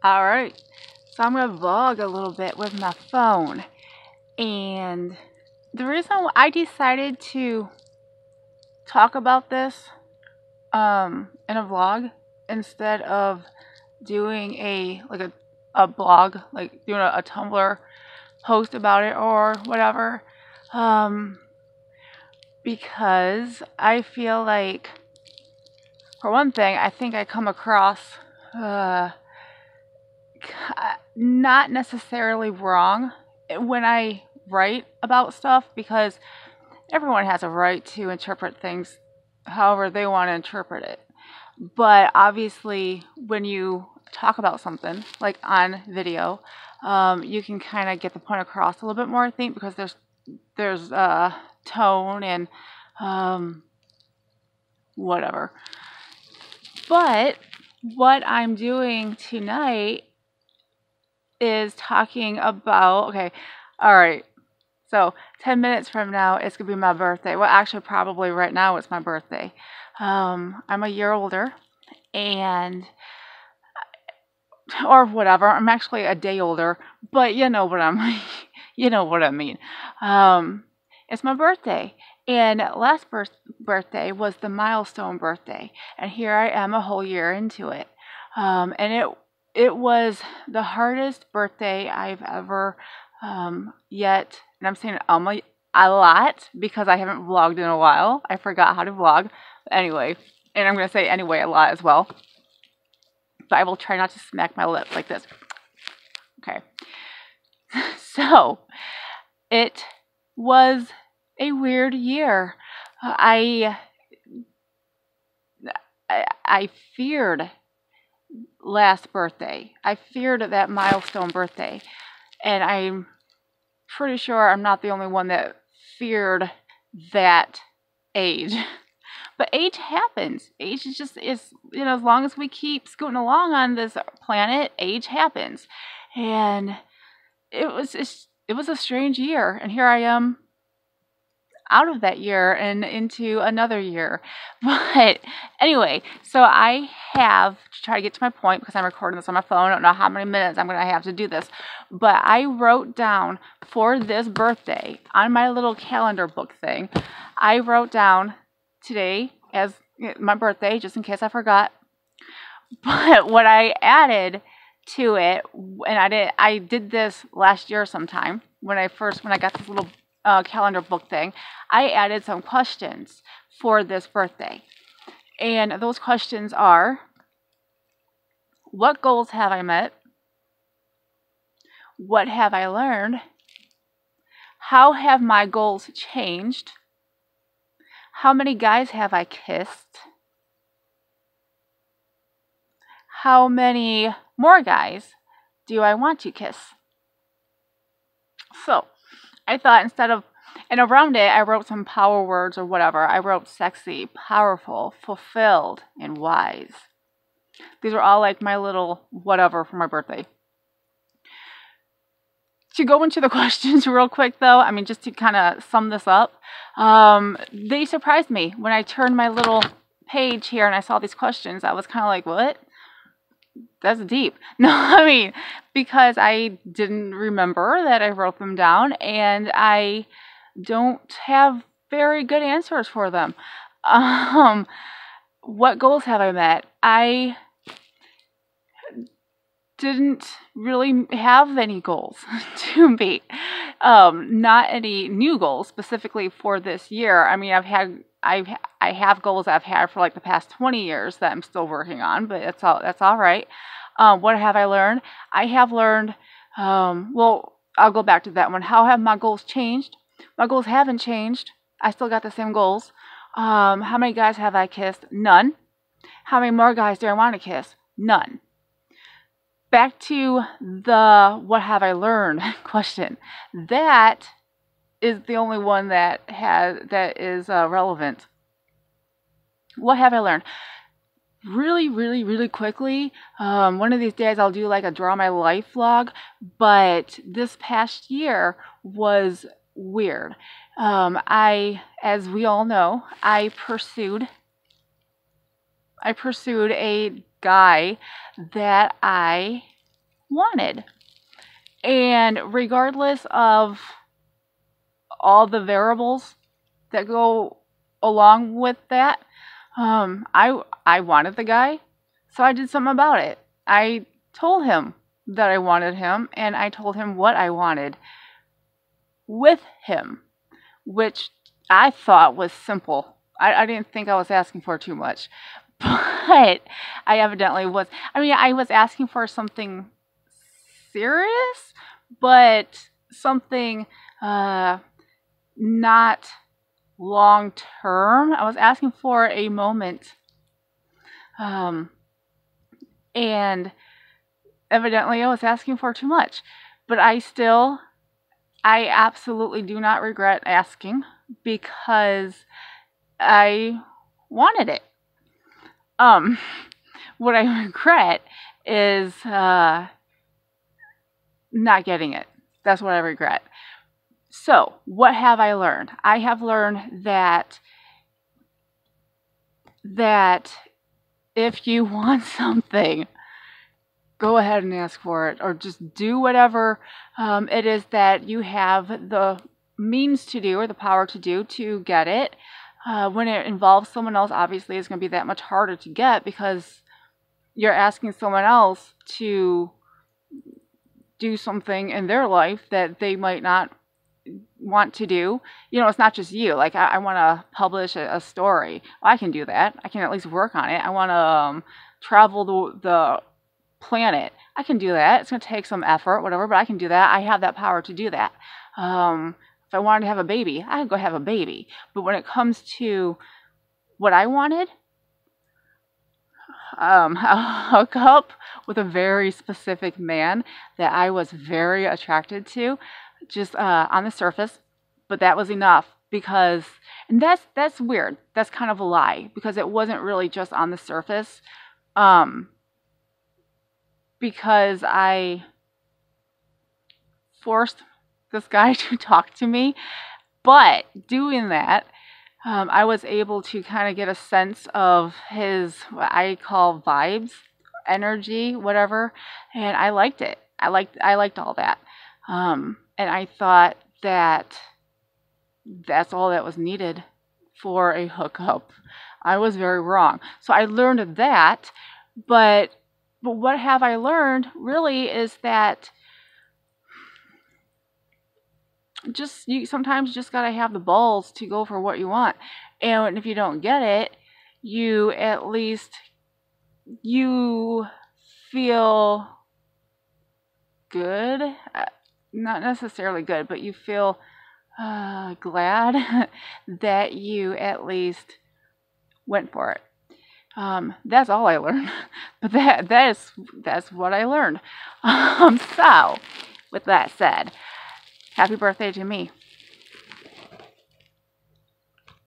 Alright, so I'm going to vlog a little bit with my phone. And the reason I decided to talk about this in a vlog instead of doing a blog, like doing a Tumblr post about it or whatever, because I feel like, for one thing, I think I come across not necessarily wrong when I write about stuff, because everyone has a right to interpret things however they want to interpret it. But obviously, when you talk about something like on video, you can kind of get the point across a little bit more, I think, because there's tone and whatever. But what I'm doing tonight is talking about, okay, all right, so 10 minutes from now it's gonna be my birthday. Well, actually, probably right now it's my birthday. I'm a year older, and or whatever. I'm actually a day older, but you know what you know what I mean. It's my birthday, and last birthday was the milestone birthday, and here I am a whole year into it. And it was the hardest birthday I've ever yet, and I'm saying a lot because I haven't vlogged in a while. I forgot how to vlog. Anyway, and I'm going to say anyway a lot as well. But I will try not to smack my lips like this. Okay. So, it was a weird year. I feared last birthday. I feared that milestone birthday. And I'm pretty sure I'm not the only one that feared that age. But age happens. Age is just, you know, as long as we keep scooting along on this planet, age happens. And it was a strange year. And here I am out of that year and into another year. But anyway, so I have to try to get to my point, because I'm recording this on my phone. I don't know how many minutes I'm going to have to do this. But I wrote down for this birthday on my little calendar book thing, I wrote down today as my birthday, just in case I forgot. But what I added to it, and I did this last year sometime when I got this little calendar book thing, I added some questions for this birthday. And those questions are: what goals have I met? What have I learned? How have my goals changed? How many guys have I kissed? How many more guys do I want to kiss? So, I thought and around it, I wrote some power words or whatever. I wrote sexy, powerful, fulfilled, and wise. These are all like my little whatever for my birthday. To go into the questions real quick, though, I mean, just to kind of sum this up, they surprised me. When I turned my little page here and I saw these questions, I was kind of like, what? That's deep. No, I mean, because I didn't remember that I wrote them down, and I don't have very good answers for them. What goals have I met? I didn't really have any goals to meet. Not any new goals specifically for this year. I mean, I have goals I've had for like the past 20 years that I'm still working on, but that's all right. What have I learned? I have learned, well, I'll go back to that one. How have my goals changed? My goals haven't changed. I still got the same goals. How many guys have I kissed? None. How many more guys do I want to kiss? None. Back to the what have I learned question. That is the only one that is relevant. What have I learned? Really, really, really quickly. One of these days I'll do like a draw my life vlog, but this past year was weird. As we all know, I pursued a guy that I wanted. And regardless of all the variables that go along with that, I wanted the guy, so I did something about it. I told him that I wanted him, and I told him what I wanted with him, which I thought was simple. I didn't think I was asking for too much, but I evidently was. I mean, I was asking for something serious, but something not long term. I was asking for a moment, and evidently I was asking for too much. But I absolutely do not regret asking, because I wanted it. What I regret is not getting it. That's what I regret. So, what have I learned? I have learned that if you want something, go ahead and ask for it, or just do whatever it is that you have the means to do or the power to do to get it. When it involves someone else, obviously it's going to be that much harder to get, because you're asking someone else to do something in their life that they might not want to do. You know, it's not just you. Like, I want to publish a story. Well, I can do that. I can at least work on it. I want to travel the planet. I can do that. It's going to take some effort, whatever, but I can do that. I have that power to do that. If I wanted to have a baby, I could go have a baby. But when it comes to what I wanted, a hookup with a very specific man that I was very attracted to, just on the surface, but that was enough, because, and that's weird. That's kind of a lie, because it wasn't really just on the surface, because I forced this guy to talk to me, but doing that, I was able to kind of get a sense of his, what I call vibes, energy, whatever, and I liked it. I liked all that. And I thought that that's all that was needed for a hookup. I was very wrong. So I learned that, but what have I learned really is that you sometimes just gotta have the balls to go for what you want. And if you don't get it, you at least, you feel good. Not necessarily good, but you feel glad that you at least went for it. That's all I learned. But that's what I learned. So, with that said, happy birthday to me.